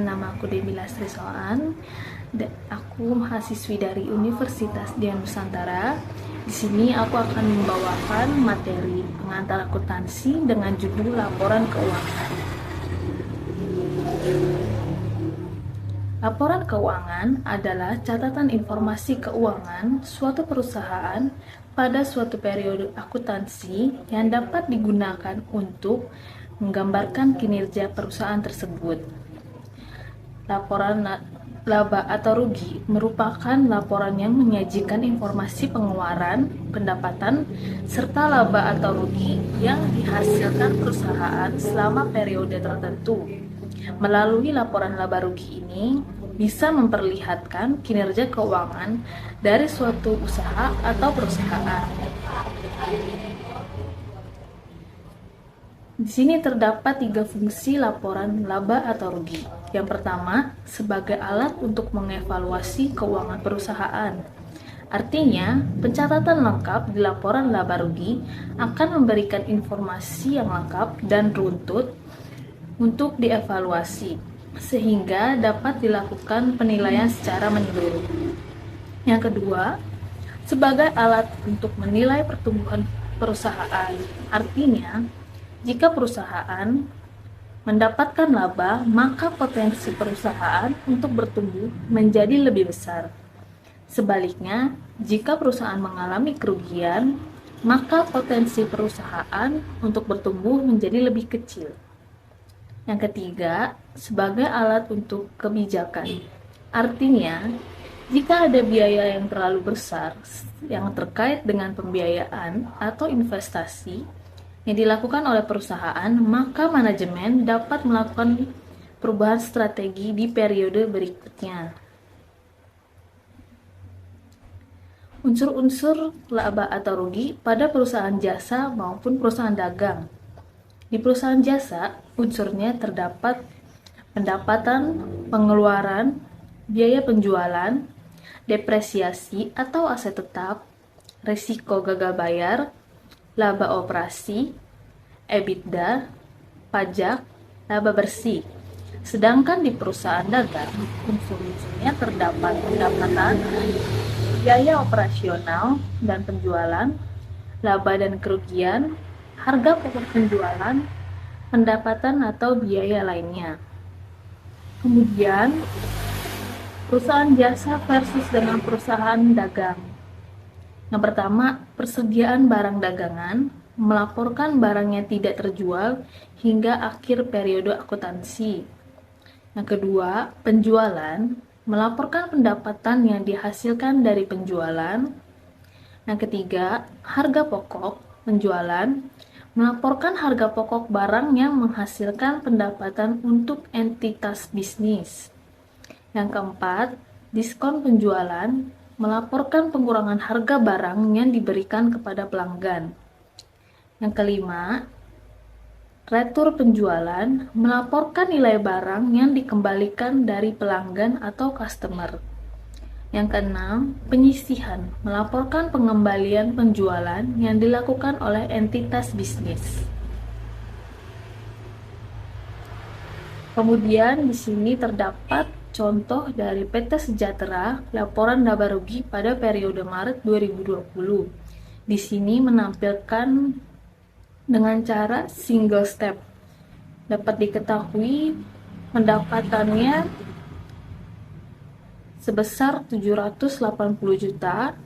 Nama aku Debbie Lastri Soan. Aku mahasiswi dari Universitas Dian Nusantara. Di sini aku akan membawakan materi pengantar akuntansi dengan judul laporan keuangan. Laporan keuangan adalah catatan informasi keuangan suatu perusahaan pada suatu periode akuntansi yang dapat digunakan untuk menggambarkan kinerja perusahaan tersebut. Laporan laba atau rugi merupakan laporan yang menyajikan informasi pengeluaran, pendapatan, serta laba atau rugi yang dihasilkan perusahaan selama periode tertentu. Melalui laporan laba rugi ini bisa memperlihatkan kinerja keuangan dari suatu usaha atau perusahaan. Di sini terdapat 3 fungsi laporan laba atau rugi. Yang pertama, sebagai alat untuk mengevaluasi keuangan perusahaan. Artinya, pencatatan lengkap di laporan laba rugi akan memberikan informasi yang lengkap dan runtut untuk dievaluasi, sehingga dapat dilakukan penilaian secara menyeluruh. Yang kedua, sebagai alat untuk menilai pertumbuhan perusahaan. Artinya, jika perusahaan mendapatkan laba, maka potensi perusahaan untuk bertumbuh menjadi lebih besar. Sebaliknya, jika perusahaan mengalami kerugian, maka potensi perusahaan untuk bertumbuh menjadi lebih kecil. Yang ketiga, sebagai alat untuk kebijakan. Artinya, jika ada biaya yang terlalu besar yang terkait dengan pembiayaan atau investasi yang dilakukan oleh perusahaan, maka manajemen dapat melakukan perubahan strategi di periode berikutnya. Unsur-unsur laba atau rugi pada perusahaan jasa maupun perusahaan dagang. Di perusahaan jasa, unsurnya terdapat pendapatan, pengeluaran, biaya penjualan, depresiasi atau aset tetap, risiko gagal bayar, laba operasi, EBITDA, pajak, laba bersih. Sedangkan di perusahaan dagang, unsur-unsurnya terdapat pendapatan, biaya operasional dan penjualan, laba dan kerugian, harga pokok penjualan, pendapatan atau biaya lainnya. Kemudian, perusahaan jasa versus dengan perusahaan dagang. Yang pertama, persediaan barang dagangan, melaporkan barangnya tidak terjual hingga akhir periode akuntansi. Yang kedua, penjualan, melaporkan pendapatan yang dihasilkan dari penjualan. Yang ketiga, harga pokok penjualan, melaporkan harga pokok barang yang menghasilkan pendapatan untuk entitas bisnis. Yang keempat, diskon penjualan, melaporkan pengurangan harga barang yang diberikan kepada pelanggan. Yang kelima, retur penjualan, melaporkan nilai barang yang dikembalikan dari pelanggan atau customer. Yang keenam, penyisihan, melaporkan pengembalian penjualan yang dilakukan oleh entitas bisnis. Kemudian di sini terdapat contoh dari PT Sejahtera laporan laba rugi pada periode Maret 2020. Di sini menampilkan dengan cara single step. Dapat diketahui pendapatannya sebesar 780 juta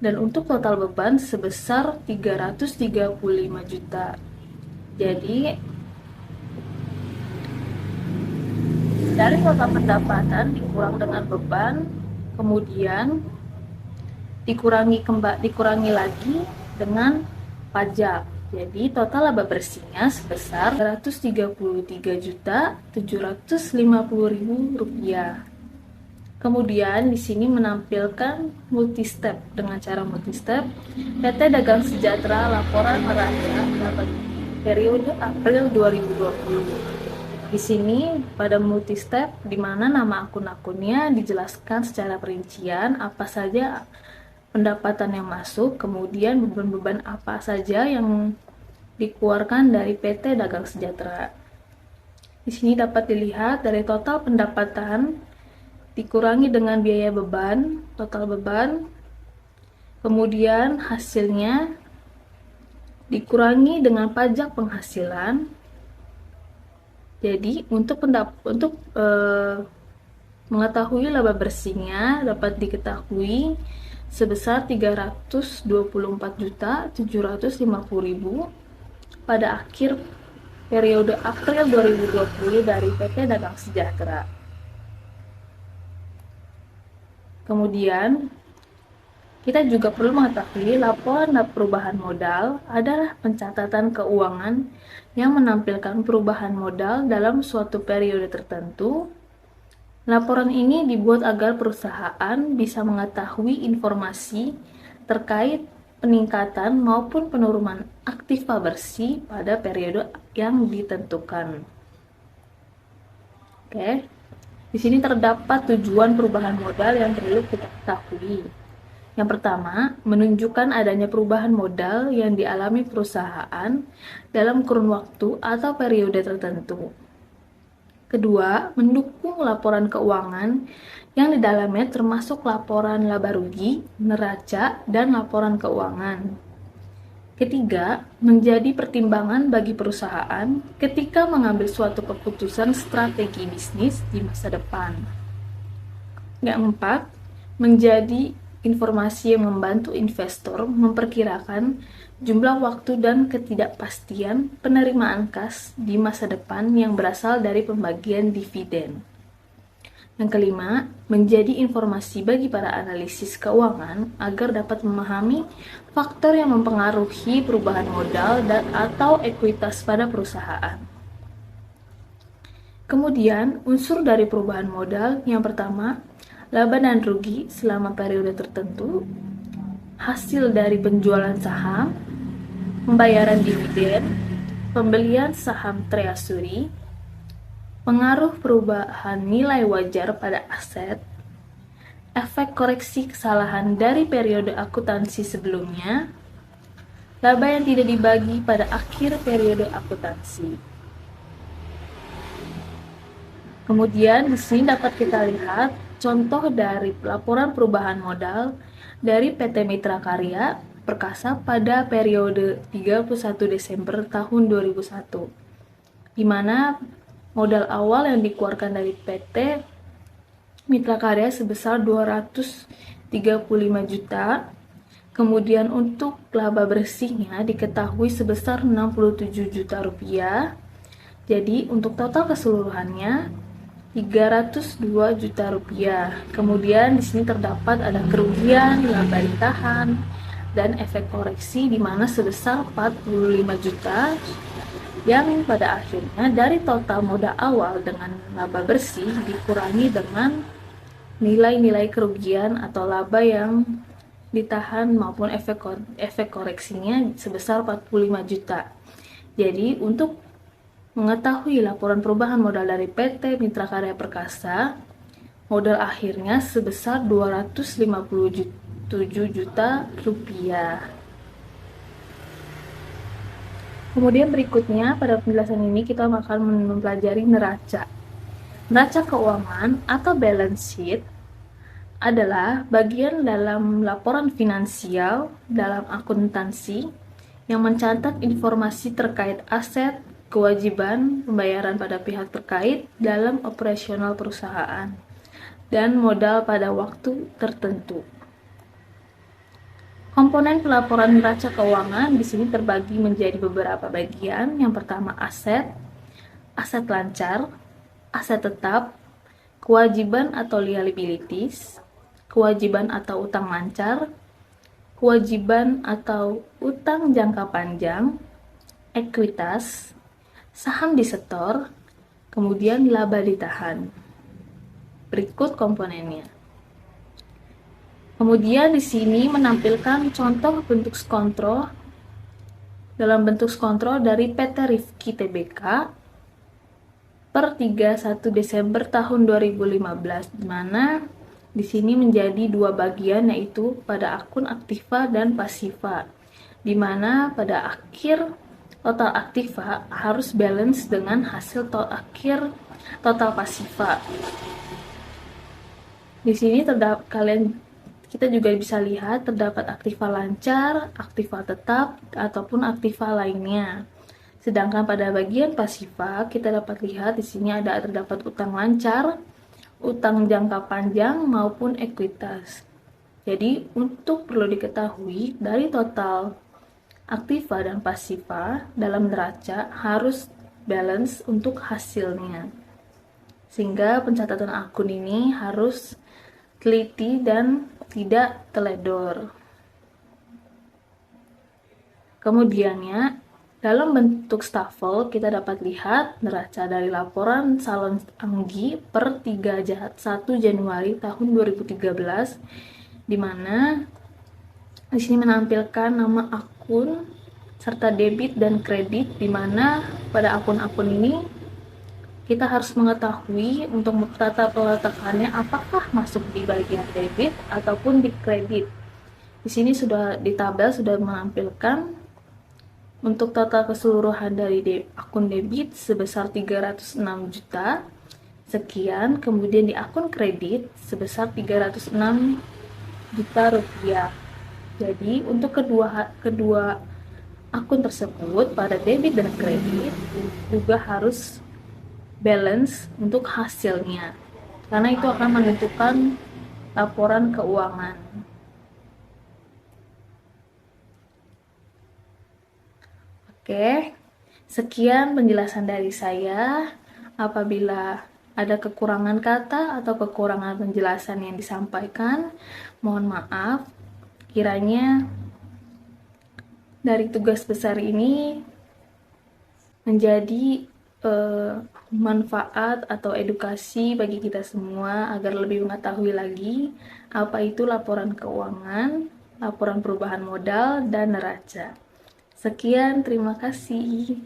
dan untuk total beban sebesar 335 juta. Jadi dari total pendapatan dikurang dengan beban, kemudian dikurangi lagi dengan pajak. Jadi total laba bersihnya sebesar Rp333.750.000. Kemudian di sini menampilkan multi-step. Dengan cara multi-step, PT Dagang Sejahtera laporan neraca periode April 2020. Di sini pada multi-step di mana nama akun-akunnya dijelaskan secara perincian apa saja pendapatan yang masuk, kemudian beban-beban apa saja yang dikeluarkan dari PT Dagang Sejahtera. Di sini dapat dilihat dari total pendapatan dikurangi dengan biaya beban, total beban, kemudian hasilnya dikurangi dengan pajak penghasilan. Jadi untuk mengetahui laba bersihnya dapat diketahui sebesar 324.750.000 pada akhir periode April 2020 dari PT Dagang Sejahtera. Kemudian, kita juga perlu mengetahui laporan perubahan modal adalah pencatatan keuangan yang menampilkan perubahan modal dalam suatu periode tertentu. Laporan ini dibuat agar perusahaan bisa mengetahui informasi terkait peningkatan maupun penurunan aktiva bersih pada periode yang ditentukan. Oke. Di sini terdapat tujuan perubahan modal yang perlu kita ketahui. Yang pertama, menunjukkan adanya perubahan modal yang dialami perusahaan dalam kurun waktu atau periode tertentu. Kedua, mendukung laporan keuangan yang di dalamnya termasuk laporan laba rugi, neraca, dan laporan keuangan. Ketiga, menjadi pertimbangan bagi perusahaan ketika mengambil suatu keputusan strategi bisnis di masa depan. Yang keempat, menjadi informasi yang membantu investor memperkirakan jumlah waktu dan ketidakpastian penerimaan kas di masa depan yang berasal dari pembagian dividen. Yang kelima, menjadi informasi bagi para analisis keuangan agar dapat memahami faktor yang mempengaruhi perubahan modal dan atau ekuitas pada perusahaan. Kemudian, unsur dari perubahan modal yang pertama, laba dan rugi selama periode tertentu, hasil dari penjualan saham, pembayaran dividen, pembelian saham treasury, pengaruh perubahan nilai wajar pada aset, efek koreksi kesalahan dari periode akuntansi sebelumnya, laba yang tidak dibagi pada akhir periode akuntansi. Kemudian di sini dapat kita lihat contoh dari laporan perubahan modal dari PT Mitra Karya Perkasa pada periode 31 Desember tahun 2001, di mana modal awal yang dikeluarkan dari PT Mitra Karya sebesar 235 juta. Kemudian untuk laba bersihnya diketahui sebesar 67 juta rupiah. Jadi untuk total keseluruhannya 302 juta rupiah. Kemudian di sini terdapat ada kerugian, laba ditahan, dan efek koreksi di mana sebesar 45 juta yang pada akhirnya dari total modal awal dengan laba bersih dikurangi dengan nilai-nilai kerugian atau laba yang ditahan maupun efek koreksinya sebesar 45 juta. Jadi untuk mengetahui laporan perubahan modal dari PT Mitra Karya Perkasa, modal akhirnya sebesar 257 juta rupiah. Kemudian berikutnya pada penjelasan ini kita akan mempelajari neraca. Neraca keuangan atau balance sheet adalah bagian dalam laporan finansial dalam akuntansi yang mencatat informasi terkait aset, kewajiban, pembayaran pada pihak terkait dalam operasional perusahaan, dan modal pada waktu tertentu. Komponen pelaporan neraca keuangan di sini terbagi menjadi beberapa bagian. Yang pertama aset lancar, aset tetap, kewajiban atau liabilities, kewajiban atau utang lancar, kewajiban atau utang jangka panjang, ekuitas, saham disetor, kemudian laba ditahan. Berikut komponennya. Kemudian di sini menampilkan contoh bentuk kontrol dalam bentuk kontrol dari PT Rifki Tbk per 31 Desember tahun 2015, di mana di sini menjadi dua bagian, yaitu pada akun aktiva dan pasiva, di mana pada akhir total aktiva harus balance dengan hasil akhir total pasiva. Di sini kita juga bisa lihat terdapat aktiva lancar, aktiva tetap, ataupun aktiva lainnya. Sedangkan pada bagian pasiva, kita dapat lihat di sini terdapat utang lancar, utang jangka panjang, maupun ekuitas. Jadi, perlu diketahui, dari total aktiva dan pasiva dalam neraca harus balance untuk hasilnya. Sehingga pencatatan akun ini harus teliti dan tidak teledor. Kemudiannya, dalam bentuk stafel, kita dapat lihat neraca dari laporan salon Anggi per 1 Januari tahun 2013, di mana di sini menampilkan nama akun serta debit dan kredit, di mana pada akun-akun ini kita harus mengetahui untuk tata peletakannya apakah masuk di bagian debit ataupun di kredit. Di sini di tabel sudah menampilkan untuk total keseluruhan dari akun debit sebesar 306 juta sekian, kemudian di akun kredit sebesar 306 juta rupiah. Jadi untuk kedua akun tersebut pada debit dan kredit juga harus balance untuk hasilnya, karena itu akan menentukan laporan keuangan. Oke, sekian penjelasan dari saya. Apabila ada kekurangan kata atau kekurangan penjelasan yang disampaikan, mohon maaf. Kiranya dari tugas besar ini menjadi manfaat atau edukasi bagi kita semua agar lebih mengetahui lagi apa itu laporan keuangan, laporan perubahan modal, dan neraca. Sekian, terima kasih.